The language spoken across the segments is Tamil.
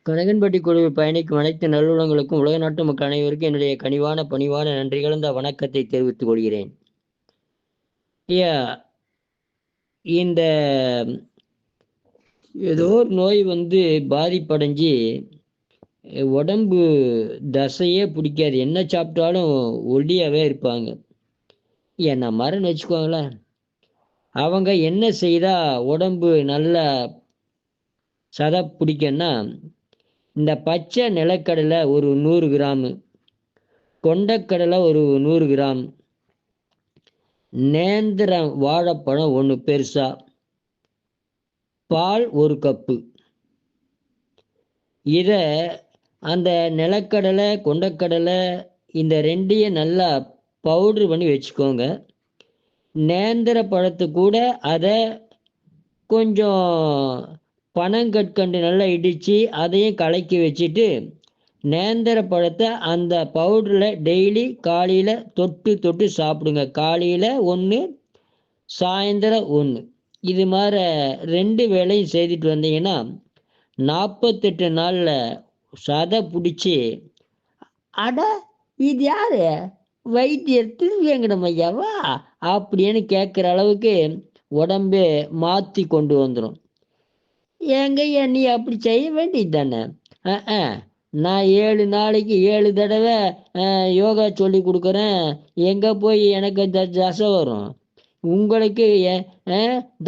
கனகன்பட்டி குழுவில் பயணிக்கும் அனைத்து நல்லுள்ளங்களுக்கும் உலக நாட்டு மக்கள் அனைவருக்கும் என்னுடைய கனிவான பணிவான நன்றி கலந்த வணக்கத்தை தெரிவித்துக் கொள்கிறேன். ஐயா, இந்த ஏதோ ஒரு நோய் பாதிப்படைஞ்சு உடம்பு தசையே பிடிக்காது, என்ன சாப்பிட்டாலும் ஒல்லியாவே இருப்பாங்க. என்ன மரன்னு வச்சுக்கோங்களேன். அவங்க என்ன செய்தா உடம்பு நல்லா சதை பிடிக்குன்னா, இந்த பச்சை நிலக்கடலை ஒரு 100 கிராமு, கொண்டக்கடலை ஒரு 100 கிராம், நேந்திரம் வாழைப்பழம் ஒன்று பெருசா, பால் 1 கப்பு. இதை அந்த நிலக்கடலை கொண்டக்கடலை இந்த ரெண்டையும் நல்லா பவுட்ரு பண்ணி வச்சுக்கோங்க. நேந்திர பழத்து கூட அதை கொஞ்சம் பனங்கற்கண்டு நல்லா இடித்து அதையும் கலக்கி வச்சுட்டு, நேந்திர பழத்தை அந்த பவுடரில் டெய்லி காலையில் தொட்டு தொட்டு சாப்பிடுங்க. காலையில் ஒன்று, சாயந்தரம் ஒன்று. இது மாதிரி 2 வேளையும் செய்துட்டு வந்தீங்கன்னா 48 நாளில் சதை பிடிச்சி, அட இது யாரு வைத்தியர் திருவேங்கடம் ஐயாவா அப்படின்னு கேட்குற அளவுக்கு உடம்பு மாற்றி கொண்டு வந்துடும். ஏங்கய்யா நீ அப்படி செய்ய வேண்டியது தானே? நான் 7 நாளைக்கு 7 தடவை யோகா சொல்லி கொடுக்குறேன். எங்கே போய் எனக்கு தசை வரும்? உங்களுக்கு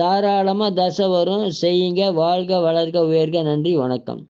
தாராளமாக தசை வரும். செய்யுங்க. வாழ்க வளர்க உயர்க. நன்றி, வணக்கம்.